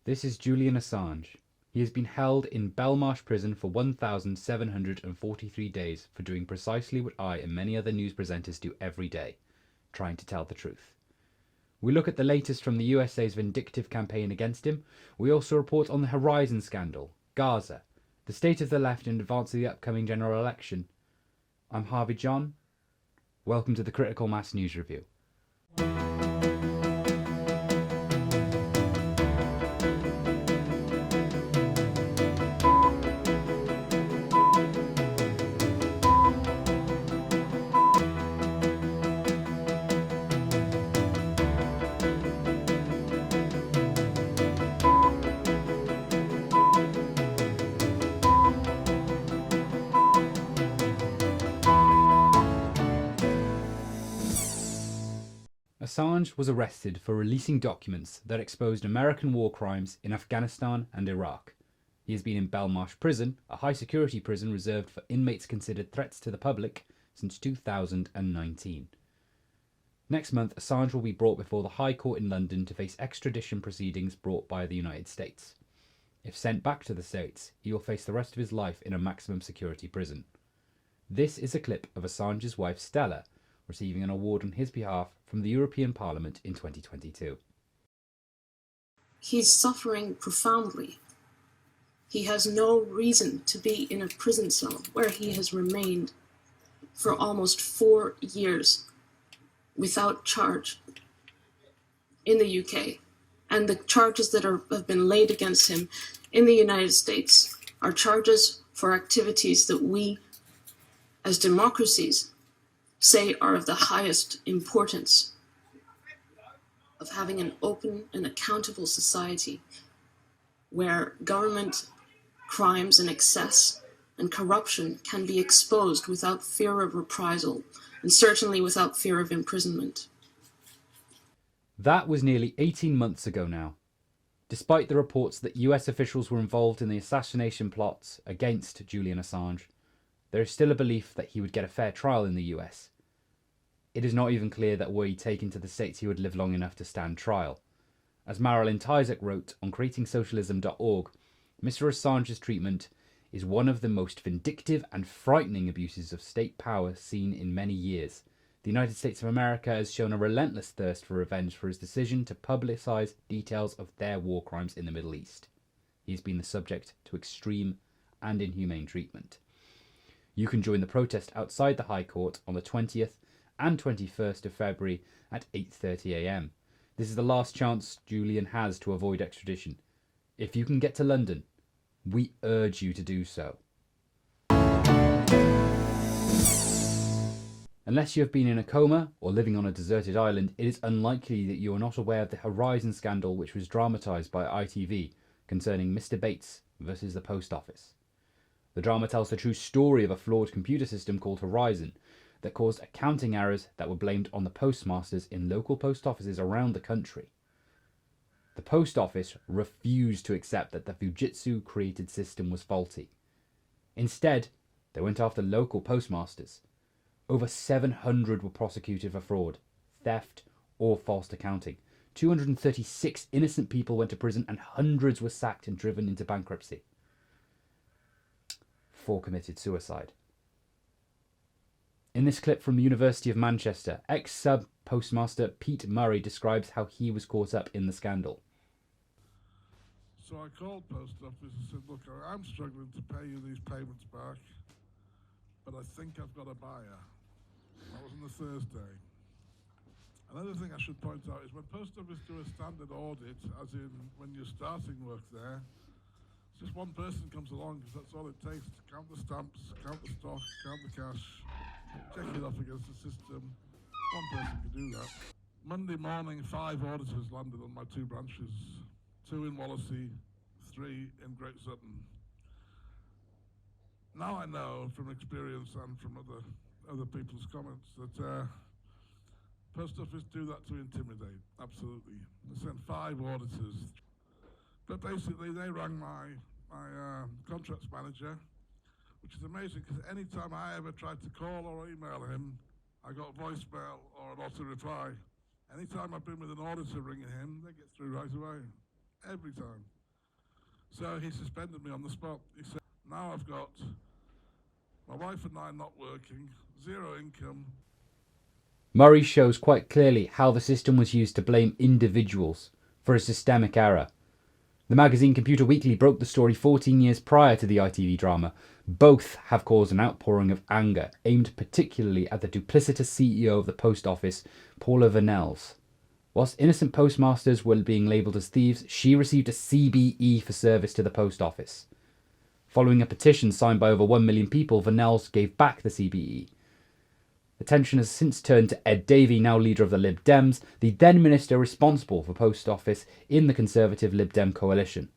This is Julian Assange. He has been held in Belmarsh prison for 1,743 days for doing precisely what I and many other news presenters do every day, trying to tell the truth. We look at the latest from the USA's vindictive campaign against him. We also report on the Horizon scandal, Gaza, the state of the left in advance of the upcoming general election. I'm Harvey John. Welcome to the Critical Mass News Review. Assange was arrested for releasing documents that exposed American war crimes in Afghanistan and Iraq. He has been in Belmarsh Prison, a high-security prison reserved for inmates considered threats to the public, since 2019. Next month, Assange will be brought before the High Court in London to face extradition proceedings brought by the United States. If sent back to the States, he will face the rest of his life in a maximum security prison. This is a clip of Assange's wife Stella receiving an award on his behalf from the European Parliament in 2022. He's suffering profoundly. He has no reason to be in a prison cell where he has remained for almost 4 years without charge in the UK. And the charges that have been laid against him in the United States are charges for activities that we, as democracies, say are of the highest importance, of having an open and accountable society where government crimes and excess and corruption can be exposed without fear of reprisal and certainly without fear of imprisonment. That was nearly 18 months ago now. Despite the reports that US officials were involved in the assassination plots against Julian Assange, there is still a belief that he would get a fair trial in the US. It is not even clear that were he taken to the States he would live long enough to stand trial. As Marilyn Tyzek wrote on creatingsocialism.org, Mr. Assange's treatment is one of the most vindictive and frightening abuses of state power seen in many years. The United States of America has shown a relentless thirst for revenge for his decision to publicize details of their war crimes in the Middle East. He has been the subject to extreme and inhumane treatment. You can join the protest outside the High Court on the 20th and 21st of February at 8:30 a.m. This is the last chance Julian has to avoid extradition. If you can get to London, we urge you to do so. Unless you have been in a coma or living on a deserted island, it is unlikely that you are not aware of the Horizon scandal which was dramatised by ITV concerning Mr. Bates versus the Post Office. The drama tells the true story of a flawed computer system called Horizon that caused accounting errors that were blamed on the postmasters in local post offices around the country. The post office refused to accept that the Fujitsu-created system was faulty. Instead, they went after local postmasters. Over 700 were prosecuted for fraud, theft, or false accounting. 236 innocent people went to prison and hundreds were sacked and driven into bankruptcy. 4 committed suicide. In this clip from the University of Manchester, ex-sub-postmaster Pete Murray describes how he was caught up in the scandal. So I called Post Office and said, look, I'm struggling to pay you these payments back, but I think I've got a buyer. That was on the Thursday. Another thing I should point out is when Post Office do a standard audit, as in when you're starting work there, just one person comes along because that's all it takes to count the stamps, count the stock, count the cash, check it off against the system. One person can do that. Monday morning, 5 auditors landed on my 2 branches. 2 in Wallasey, 3 in Great Sutton. Now I know from experience and from other people's comments that Post Office do that to intimidate, absolutely. They sent 5 auditors. But basically they rang my contracts manager, which is amazing because any time I ever tried to call or email him, I got voicemail or an auto reply. Anytime I've been with an auditor ringing him, they get through right away. every time. So he suspended me on the spot. He said, now I've got my wife and I not working, zero income. Murray shows quite clearly how the system was used to blame individuals for a systemic error. The magazine Computer Weekly broke the story 14 years prior to the ITV drama. Both have caused an outpouring of anger, aimed particularly at the duplicitous CEO of the Post Office, Paula Vanells. Whilst innocent postmasters were being labelled as thieves, she received a CBE for service to the Post Office. Following a petition signed by over 1 million people, Vanells gave back the CBE. Attention has since turned to Ed Davey, now leader of the Lib Dems, the then minister responsible for Post Office in the Conservative Lib Dem coalition.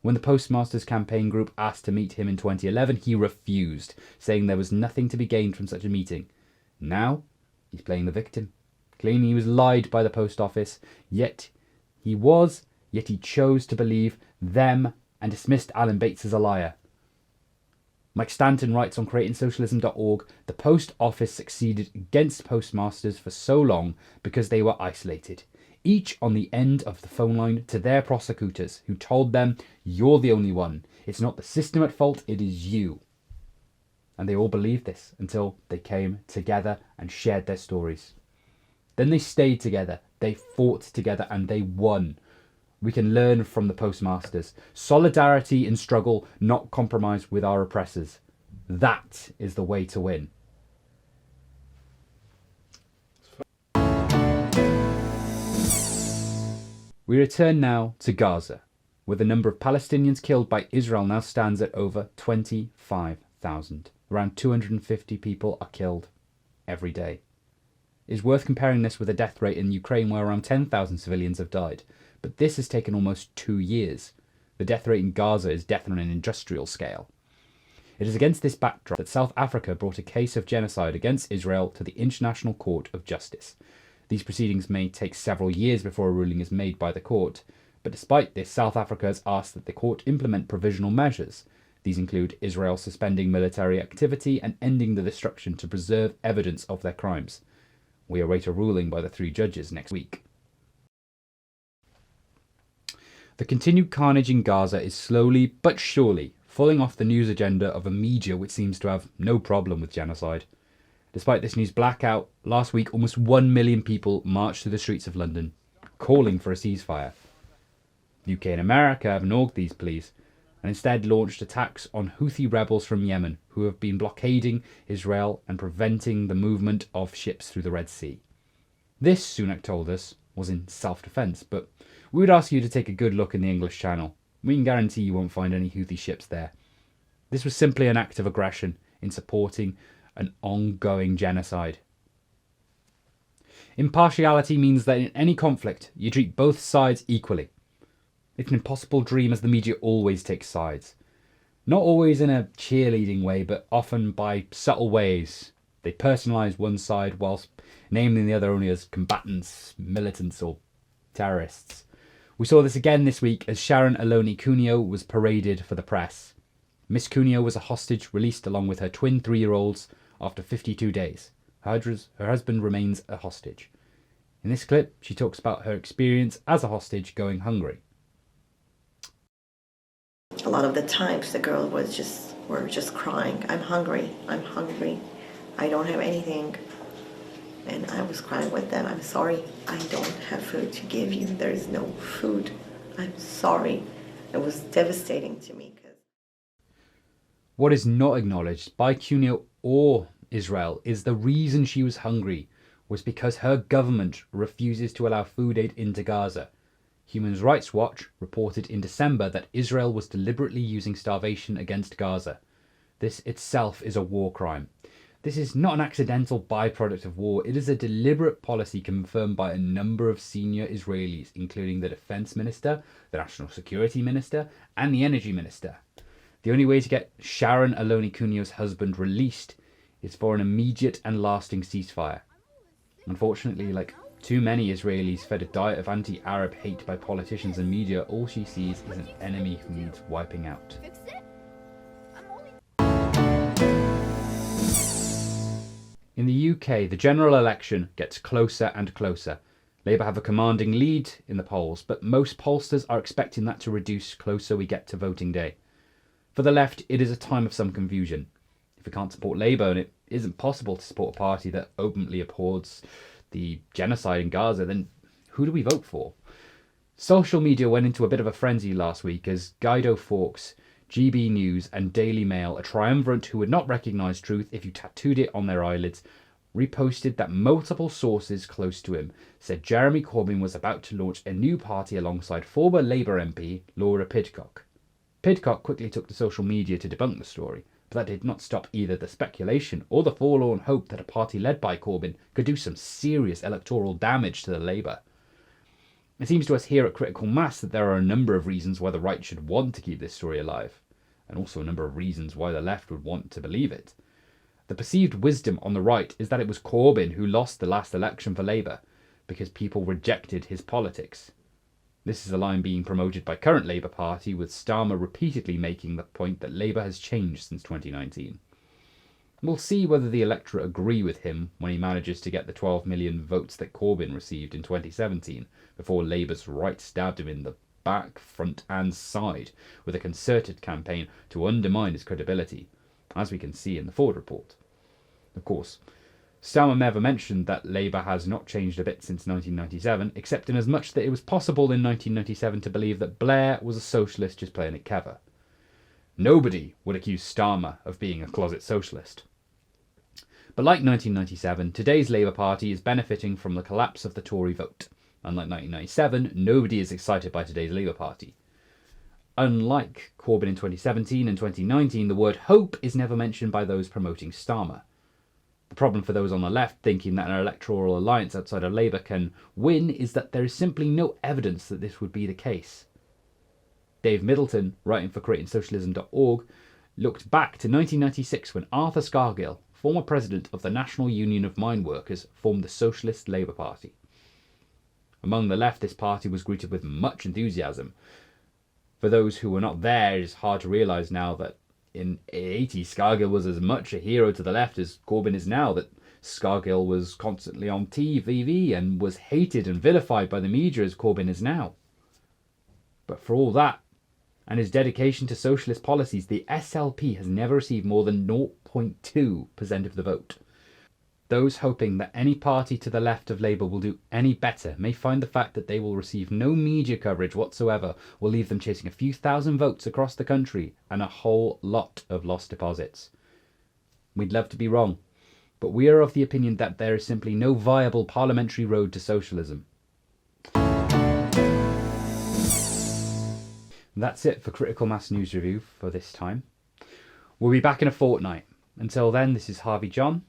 When the Postmasters campaign group asked to meet him in 2011, he refused, saying there was nothing to be gained from such a meeting. Now, he's playing the victim, claiming he was lied by the Post Office, yet he chose to believe them and dismissed Alan Bates as a liar. Mike Stanton writes on creatingsocialism.org, the Post Office succeeded against postmasters for so long because they were isolated, each on the end of the phone line to their prosecutors, who told them, you're the only one. It's not the system at fault, it is you. And they all believed this until they came together and shared their stories. Then they stayed together, they fought together, and they won. We can learn from the postmasters. Solidarity in struggle, not compromise with our oppressors. That is the way to win. We return now to Gaza, where the number of Palestinians killed by Israel now stands at over 25,000. Around 250 people are killed every day. It is worth comparing this with the death rate in Ukraine, where around 10,000 civilians have died. But this has taken almost 2 years. The death rate in Gaza is death on an industrial scale. It is against this backdrop that South Africa brought a case of genocide against Israel to the International Court of Justice. These proceedings may take several years before a ruling is made by the court, but despite this, South Africa has asked that the court implement provisional measures. These include Israel suspending military activity and ending the destruction to preserve evidence of their crimes. We await a ruling by the 3 judges next week. The continued carnage in Gaza is slowly but surely falling off the news agenda of a media which seems to have no problem with genocide. Despite this news blackout, last week almost 1 million people marched through the streets of London, calling for a ceasefire. The UK and America have ignored these pleas and instead launched attacks on Houthi rebels from Yemen, who have been blockading Israel and preventing the movement of ships through the Red Sea. This, Sunak told us, was in self-defence, but we would ask you to take a good look in the English Channel. We can guarantee you won't find any Houthi ships there. This was simply an act of aggression in supporting an ongoing genocide. Impartiality means that in any conflict, you treat both sides equally. It's an impossible dream, as the media always takes sides. Not always in a cheerleading way, but often by subtle ways. They personalise one side whilst naming the other only as combatants, militants or terrorists. We saw this again this week as Sharon Aloni Cuneo was paraded for the press. Miss Cuneo was a hostage released along with her twin 3-year-olds after 52 days. Her husband remains a hostage. In this clip, she talks about her experience as a hostage going hungry. A lot of the times the girl were just crying, I'm hungry, I don't have anything. And I was crying with them, I'm sorry, I don't have food to give you, there is no food, I'm sorry. It was devastating to me. What is not acknowledged by Cuneo or Israel is the reason she was hungry was because her government refuses to allow food aid into Gaza. Human Rights Watch reported in December that Israel was deliberately using starvation against Gaza. This itself is a war crime. This is not an accidental byproduct of war. It is a deliberate policy confirmed by a number of senior Israelis, including the Defense Minister, the National Security Minister, and the Energy Minister. The only way to get Sharon Aloni Cuneo's husband released is for an immediate and lasting ceasefire. Unfortunately, like too many Israelis fed a diet of anti-Arab hate by politicians and media, all she sees is an enemy who needs wiping out. In the UK, the general election gets closer and closer. Labour have a commanding lead in the polls, but most pollsters are expecting that to reduce closer we get to voting day. For the left, it is a time of some confusion. If we can't support Labour, and it isn't possible to support a party that openly abhors the genocide in Gaza, then who do we vote for? Social media went into a bit of a frenzy last week as Guido Fawkes, GB News and Daily Mail, a triumvirate who would not recognise truth if you tattooed it on their eyelids, reposted that multiple sources close to him said Jeremy Corbyn was about to launch a new party alongside former Labour MP Laura Pidcock. Pidcock quickly took to social media to debunk the story, but that did not stop either the speculation or the forlorn hope that a party led by Corbyn could do some serious electoral damage to the Labour. It seems to us here at Critical Mass that there are a number of reasons why the right should want to keep this story alive, and also a number of reasons why the left would want to believe it. The perceived wisdom on the right is that it was Corbyn who lost the last election for Labour because people rejected his politics. This is a line being promoted by current Labour Party, with Starmer repeatedly making the point that Labour has changed since 2019. We'll see whether the electorate agree with him when he manages to get the 12 million votes that Corbyn received in 2017, before Labour's right stabbed him in the back, front and side with a concerted campaign to undermine his credibility, as we can see in the Ford report. Of course, Starmer never mentioned that Labour has not changed a bit since 1997, except in as much that it was possible in 1997 to believe that Blair was a socialist just playing it clever. Nobody would accuse Starmer of being a closet socialist. But like 1997, today's Labour Party is benefiting from the collapse of the Tory vote. Unlike 1997, nobody is excited by today's Labour Party. Unlike Corbyn in 2017 and 2019, the word hope is never mentioned by those promoting Starmer. The problem for those on the left thinking that an electoral alliance outside of Labour can win is that there is simply no evidence that this would be the case. Dave Middleton, writing for creatingsocialism.org, looked back to 1996 when Arthur Scargill, former president of the National Union of Mine Workers, formed the Socialist Labour Party. Among the left, this party was greeted with much enthusiasm. For those who were not there, it is hard to realise now that in the 80s, Scargill was as much a hero to the left as Corbyn is now, that Scargill was constantly on TV and was hated and vilified by the media as Corbyn is now. But for all that, and his dedication to socialist policies, the SLP has never received more than 0.2% of the vote. Those hoping that any party to the left of Labour will do any better may find the fact that they will receive no media coverage whatsoever will leave them chasing a few thousand votes across the country and a whole lot of lost deposits. We'd love to be wrong, but we are of the opinion that there is simply no viable parliamentary road to socialism. That's it for Critical Mass News Review for this time. We'll be back in a fortnight. Until then, this is Harvey John,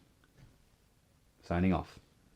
signing off.